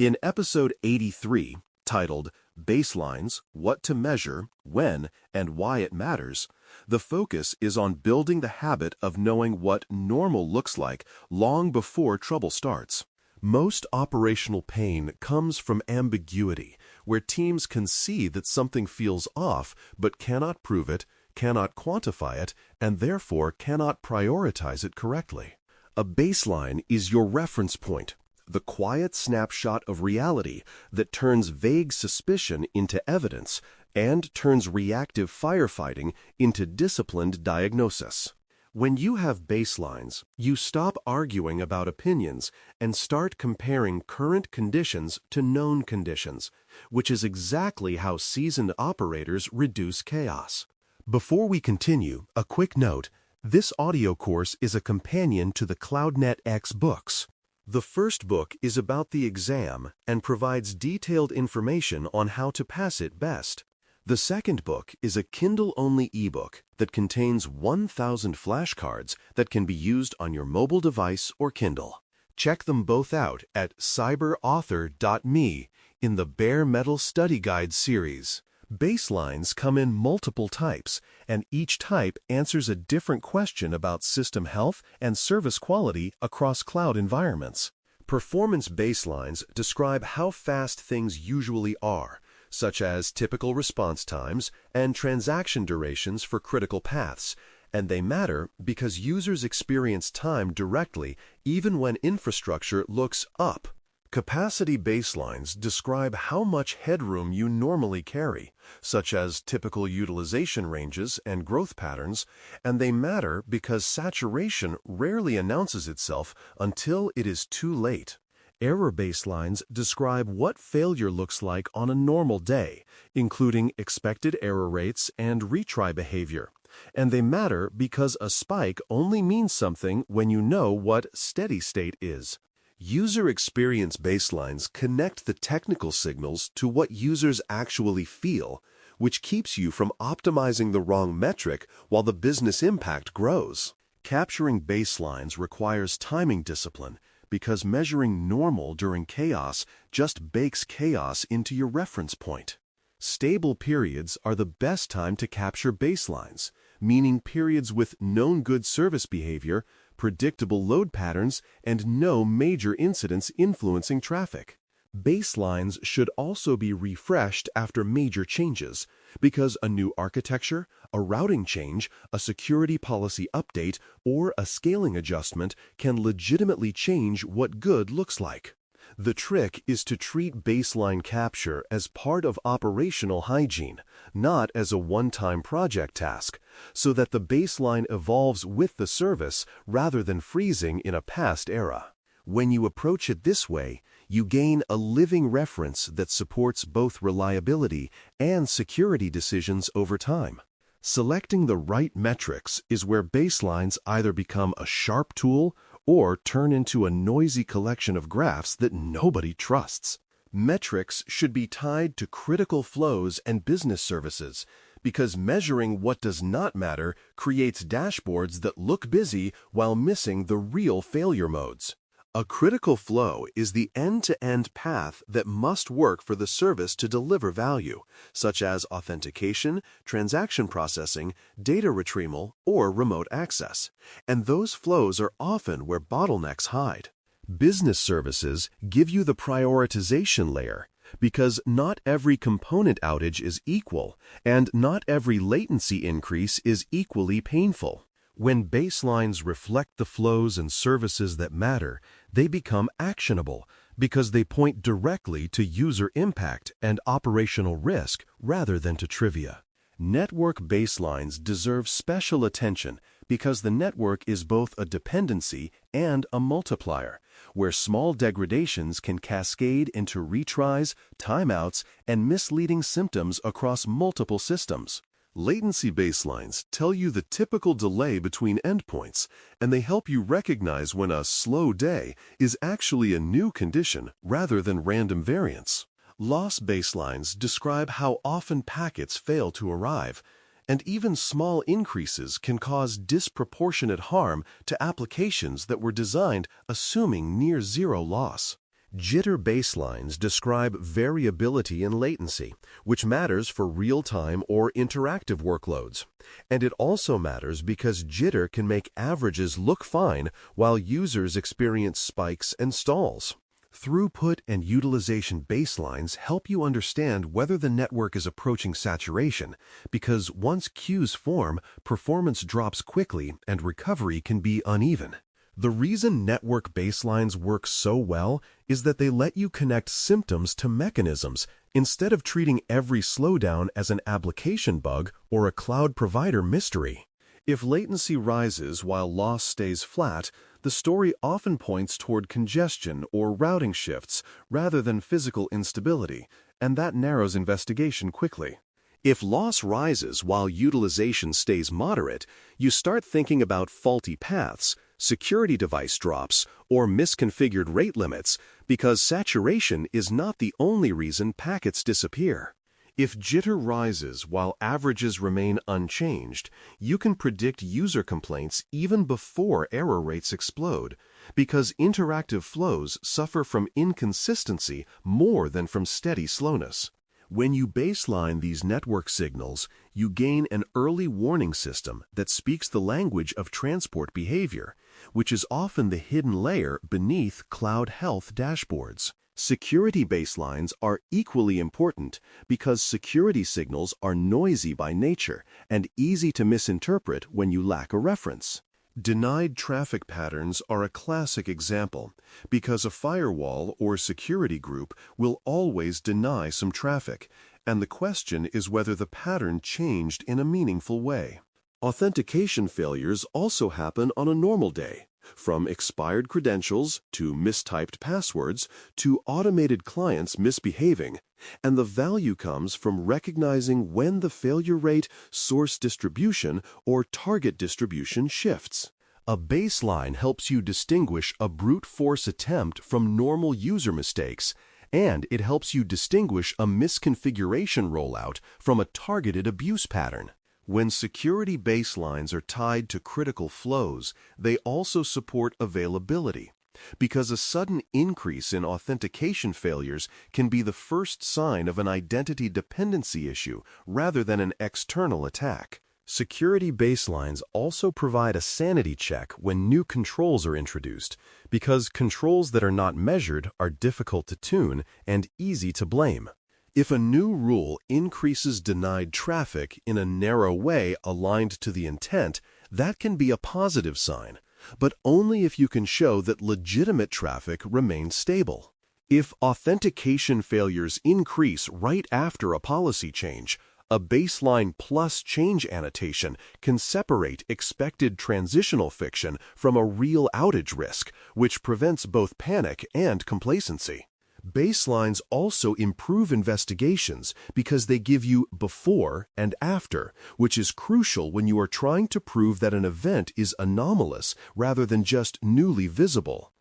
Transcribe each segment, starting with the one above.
In episode 83, titled Baselines, What to Measure, When, and Why It Matters, the focus is on building the habit of knowing what normal looks like long before trouble starts. Most operational pain comes from ambiguity, where teams can see that something feels off but cannot prove it, cannot quantify it, and therefore cannot prioritize it correctly. A baseline is your reference point, the quiet snapshot of reality that turns vague suspicion into evidence and turns reactive firefighting into disciplined diagnosis. When you have baselines, you stop arguing about opinions and start comparing current conditions to known conditions, which is exactly how seasoned operators reduce chaos. Before we continue, a quick note: this audio course is a companion to the CloudNetX books. The first book is about the exam and provides detailed information on how to pass it best. The second book is a Kindle-only ebook that contains 1,000 flashcards that can be used on your mobile device or Kindle. Check them both out at cyberauthor.me in the Bare Metal Study Guide series. Baselines come in multiple types, and each type answers a different question about system health and service quality across cloud environments. Performance baselines describe how fast things usually are, such as typical response times and transaction durations for critical paths, and they matter because users experience time directly even when infrastructure looks up. Capacity baselines describe how much headroom you normally carry, such as typical utilization ranges and growth patterns, and they matter because saturation rarely announces itself until it is too late. Error baselines describe what failure looks like on a normal day, including expected error rates and retry behavior. And they matter because a spike only means something when you know what steady state is. User experience baselines connect the technical signals to what users actually feel, which keeps you from optimizing the wrong metric while the business impact grows. Capturing baselines requires timing discipline, because measuring normal during chaos just bakes chaos into your reference point. Stable periods are the best time to capture baselines, meaning periods with known good service behavior, predictable load patterns, and no major incidents influencing traffic. Baselines should also be refreshed after major changes, because a new architecture, a routing change, a security policy update, or a scaling adjustment can legitimately change what good looks like. The trick is to treat baseline capture as part of operational hygiene, not as a one-time project task, so that the baseline evolves with the service rather than freezing in a past era. When you approach it this way, you gain a living reference that supports both reliability and security decisions over time. Selecting the right metrics is where baselines either become a sharp tool or turn into a noisy collection of graphs that nobody trusts. Metrics should be tied to critical flows and business services, because measuring what does not matter creates dashboards that look busy while missing the real failure modes. A critical flow is the end-to-end path that must work for the service to deliver value, such as authentication, transaction processing, data retrieval, or remote access. And those flows are often where bottlenecks hide. Business services give you the prioritization layer, because not every component outage is equal, and not every latency increase is equally painful. When baselines reflect the flows and services that matter, they become actionable because they point directly to user impact and operational risk rather than to trivia. Network baselines deserve special attention because the network is both a dependency and a multiplier, where small degradations can cascade into retries, timeouts, and misleading symptoms across multiple systems. Latency baselines tell you the typical delay between endpoints, and they help you recognize when a slow day is actually a new condition rather than random variance. Loss baselines describe how often packets fail to arrive, and even small increases can cause disproportionate harm to applications that were designed assuming near zero loss. Jitter baselines describe variability in latency, which matters for real-time or interactive workloads. And it also matters because jitter can make averages look fine while users experience spikes and stalls. Throughput and utilization baselines help you understand whether the network is approaching saturation, because once queues form, performance drops quickly and recovery can be uneven. The reason network baselines work so well is that they let you connect symptoms to mechanisms instead of treating every slowdown as an application bug or a cloud provider mystery. If latency rises while loss stays flat, the story often points toward congestion or routing shifts rather than physical instability, and that narrows investigation quickly. If loss rises while utilization stays moderate, you start thinking about faulty paths, security device drops, or misconfigured rate limits, because saturation is not the only reason packets disappear. If jitter rises while averages remain unchanged, you can predict user complaints even before error rates explode, because interactive flows suffer from inconsistency more than from steady slowness. When you baseline these network signals, you gain an early warning system that speaks the language of transport behavior, which is often the hidden layer beneath cloud health dashboards. Security baselines are equally important because security signals are noisy by nature and easy to misinterpret when you lack a reference. Denied traffic patterns are a classic example because a firewall or security group will always deny some traffic, and the question is whether the pattern changed in a meaningful way. Authentication failures also happen on a normal day, from expired credentials to mistyped passwords to automated clients misbehaving, and the value comes from recognizing when the failure rate, source distribution, or target distribution shifts. A baseline helps you distinguish a brute force attempt from normal user mistakes, and it helps you distinguish a misconfiguration rollout from a targeted abuse pattern. When security baselines are tied to critical flows, they also support availability, because a sudden increase in authentication failures can be the first sign of an identity dependency issue rather than an external attack. Security baselines also provide a sanity check when new controls are introduced, because controls that are not measured are difficult to tune and easy to blame. If a new rule increases denied traffic in a narrow way aligned to the intent, that can be a positive sign, but only if you can show that legitimate traffic remains stable. If authentication failures increase right after a policy change, a baseline plus change annotation can separate expected transitional fiction from a real outage risk, which prevents both panic and complacency. Baselines also improve investigations because they give you before and after, which is crucial when you are trying to prove that an event is anomalous rather than just newly visible.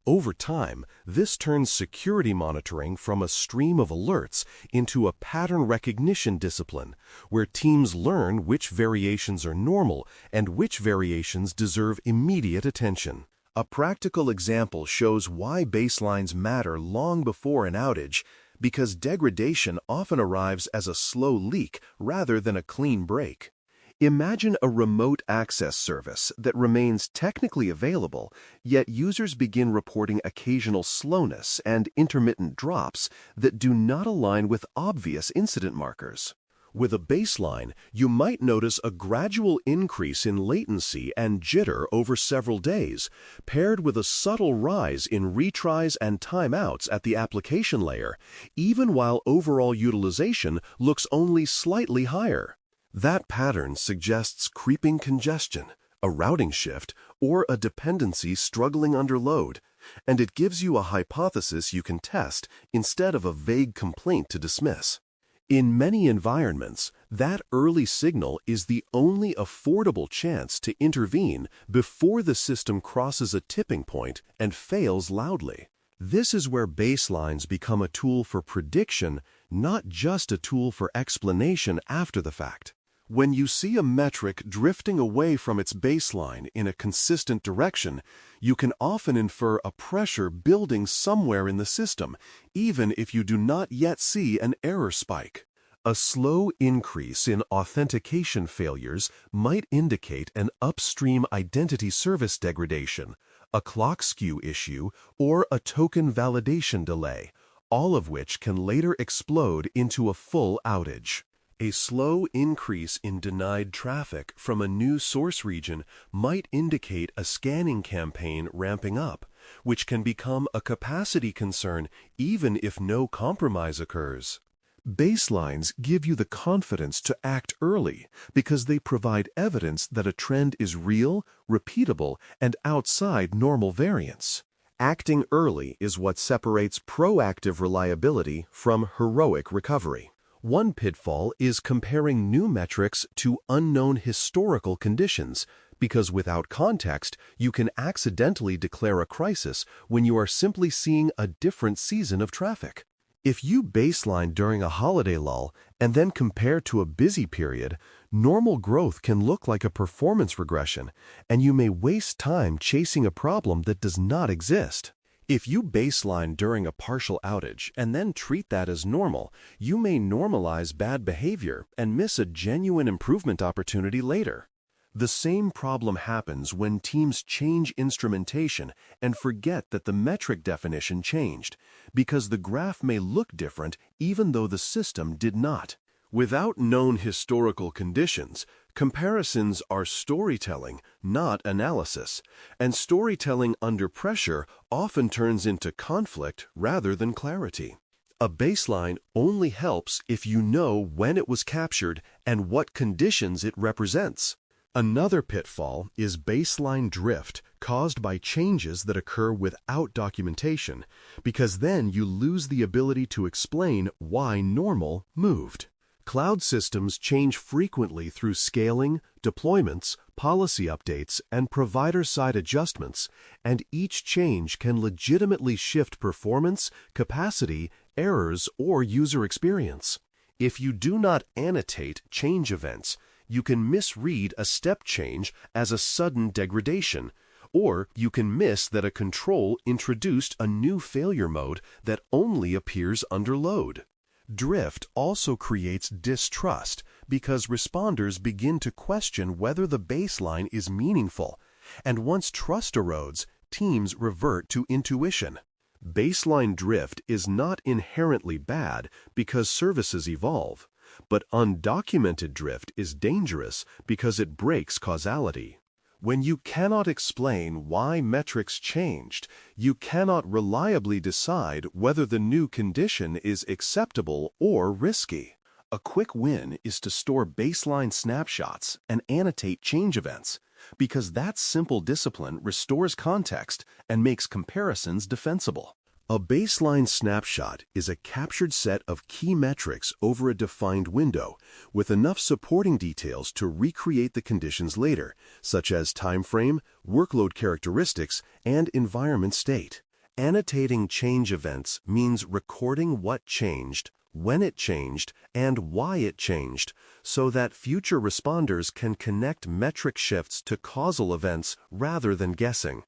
Over time, this turns security monitoring from a stream of alerts into a pattern recognition discipline, where teams learn which variations are normal and which variations deserve immediate attention. A practical example shows why baselines matter long before an outage, because degradation often arrives as a slow leak rather than a clean break. Imagine a remote access service that remains technically available, yet users begin reporting occasional slowness and intermittent drops that do not align with obvious incident markers. With a baseline, you might notice a gradual increase in latency and jitter over several days, paired with a subtle rise in retries and timeouts at the application layer, even while overall utilization looks only slightly higher. That pattern suggests creeping congestion, a routing shift, or a dependency struggling under load, and it gives you a hypothesis you can test instead of a vague complaint to dismiss. In many environments, that early signal is the only affordable chance to intervene before the system crosses a tipping point and fails loudly. This is where baselines become a tool for prediction, not just a tool for explanation after the fact. When you see a metric drifting away from its baseline in a consistent direction, you can often infer a pressure building somewhere in the system, even if you do not yet see an error spike. A slow increase in authentication failures might indicate an upstream identity service degradation, a clock skew issue, or a token validation delay, all of which can later explode into a full outage. A slow increase in denied traffic from a new source region might indicate a scanning campaign ramping up, which can become a capacity concern even if no compromise occurs. Baselines give you the confidence to act early because they provide evidence that a trend is real, repeatable, and outside normal variance. Acting early is what separates proactive reliability from heroic recovery. One pitfall is comparing new metrics to unknown historical conditions, because without context, you can accidentally declare a crisis when you are simply seeing a different season of traffic. If you baseline during a holiday lull and then compare to a busy period, normal growth can look like a performance regression, and you may waste time chasing a problem that does not exist. If you baseline during a partial outage and then treat that as normal, you may normalize bad behavior and miss a genuine improvement opportunity later. The same problem happens when teams change instrumentation and forget that the metric definition changed, because the graph may look different even though the system did not. Without known historical conditions, comparisons are storytelling, not analysis, and storytelling under pressure often turns into conflict rather than clarity. A baseline only helps if you know when it was captured and what conditions it represents. Another pitfall is baseline drift caused by changes that occur without documentation, because then you lose the ability to explain why normal moved. Cloud systems change frequently through scaling, deployments, policy updates, and provider-side adjustments, and each change can legitimately shift performance, capacity, errors, or user experience. If you do not annotate change events, you can misread a step change as a sudden degradation, or you can miss that a control introduced a new failure mode that only appears under load. Drift also creates distrust because responders begin to question whether the baseline is meaningful, and once trust erodes, teams revert to intuition. Baseline drift is not inherently bad because services evolve, but undocumented drift is dangerous because it breaks causality. When you cannot explain why metrics changed, you cannot reliably decide whether the new condition is acceptable or risky. A quick win is to store baseline snapshots and annotate change events, because that simple discipline restores context and makes comparisons defensible. A baseline snapshot is a captured set of key metrics over a defined window, with enough supporting details to recreate the conditions later, such as time frame, workload characteristics, and environment state. Annotating change events means recording what changed, when it changed, and why it changed, so that future responders can connect metric shifts to causal events rather than guessing.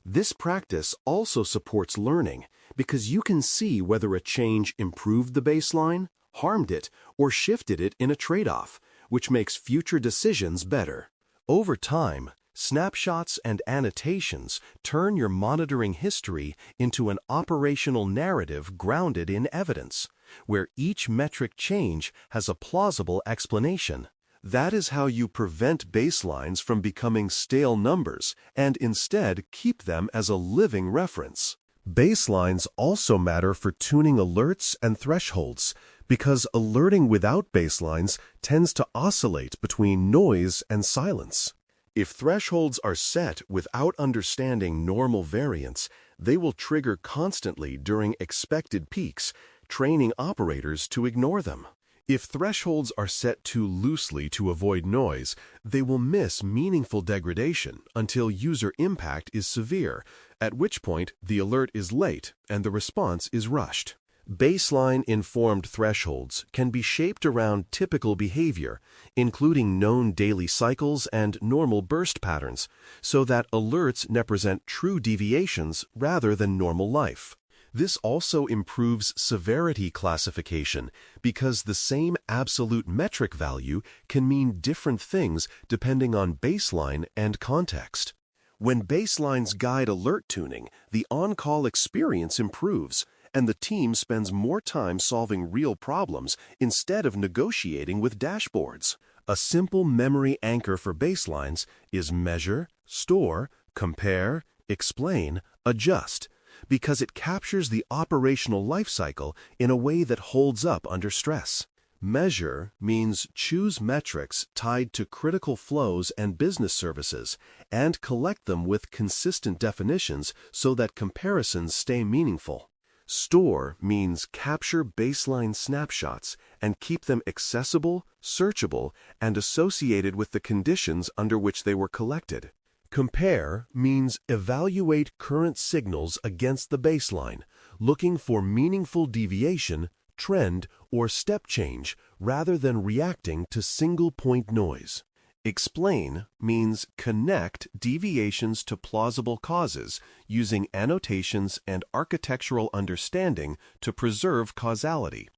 This practice also supports learning because you can see whether a change improved the baseline, harmed it, or shifted it in a trade-off, which makes future decisions better. Over time, snapshots and annotations turn your monitoring history into an operational narrative grounded in evidence, where each metric change has a plausible explanation. That is how you prevent baselines from becoming stale numbers and instead keep them as a living reference. Baselines also matter for tuning alerts and thresholds, because alerting without baselines tends to oscillate between noise and silence. If thresholds are set without understanding normal variance, they will trigger constantly during expected peaks, training operators to ignore them. If thresholds are set too loosely to avoid noise, they will miss meaningful degradation until user impact is severe, at which point the alert is late and the response is rushed. Baseline-informed thresholds can be shaped around typical behavior, including known daily cycles and normal burst patterns, so that alerts represent true deviations rather than normal life. This also improves severity classification because the same absolute metric value can mean different things depending on baseline and context. When baselines guide alert tuning, the on-call experience improves, and the team spends more time solving real problems instead of negotiating with dashboards. A simple memory anchor for baselines is measure, store, compare, explain, adjust, because it captures the operational life cycle in a way that holds up under stress. Measure means choose metrics tied to critical flows and business services and collect them with consistent definitions so that comparisons stay meaningful. Store means capture baseline snapshots and keep them accessible, searchable, and associated with the conditions under which they were collected. Compare means evaluate current signals against the baseline, looking for meaningful deviation, trend, or step change rather than reacting to single-point noise. Explain means connect deviations to plausible causes using annotations and architectural understanding to preserve causality.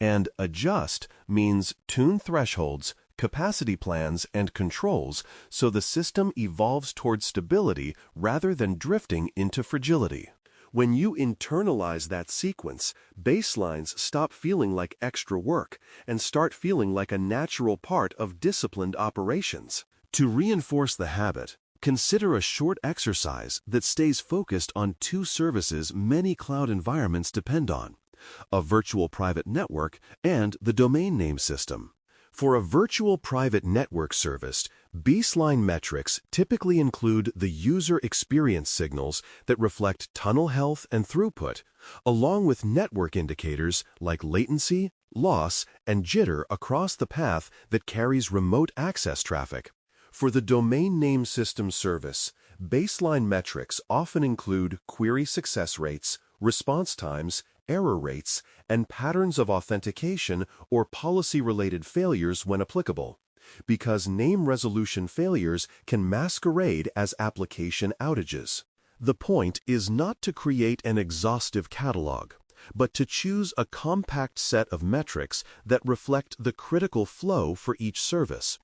And adjust means tune thresholds, capacity plans, and controls so the system evolves towards stability rather than drifting into fragility. When you internalize that sequence, baselines stop feeling like extra work and start feeling like a natural part of disciplined operations. To reinforce the habit, consider a short exercise that stays focused on two services many cloud environments depend on: a virtual private network and the domain name system. For a virtual private network service, baseline metrics typically include the user experience signals that reflect tunnel health and throughput, along with network indicators like latency, loss, and jitter across the path that carries remote access traffic. For the domain name system service, baseline metrics often include query success rates, response times, error rates, and patterns of authentication or policy-related failures when applicable, because name resolution failures can masquerade as application outages. The point is not to create an exhaustive catalog, but to choose a compact set of metrics that reflect the critical flow for each service,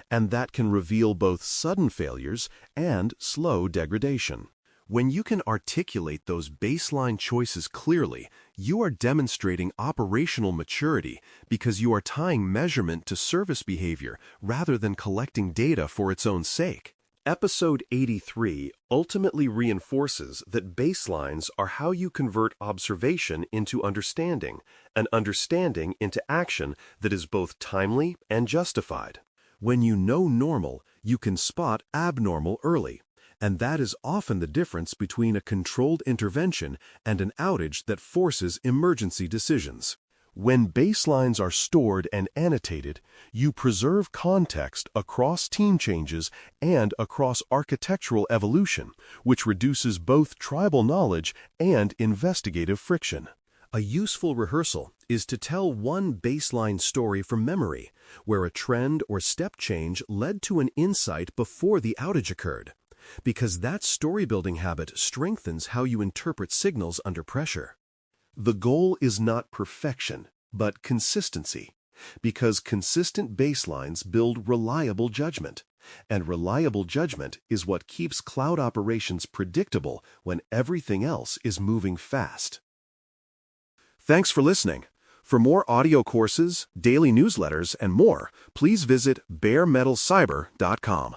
and that can reveal both sudden failures and slow degradation. When you can articulate those baseline choices clearly, you are demonstrating operational maturity because you are tying measurement to service behavior rather than collecting data for its own sake. Episode 83 ultimately reinforces that baselines are how you convert observation into understanding, and understanding into action that is both timely and justified. When you know normal, you can spot abnormal early. And that is often the difference between a controlled intervention and an outage that forces emergency decisions. When baselines are stored and annotated, you preserve context across team changes and across architectural evolution, which reduces both tribal knowledge and investigative friction. A useful rehearsal is to tell one baseline story from memory, where a trend or step change led to an insight before the outage occurred, because that story-building habit strengthens how you interpret signals under pressure. The goal is not perfection, but consistency, because consistent baselines build reliable judgment, and reliable judgment is what keeps cloud operations predictable when everything else is moving fast. Thanks for listening. For more audio courses, daily newsletters, and more, please visit baremetalcyber.com.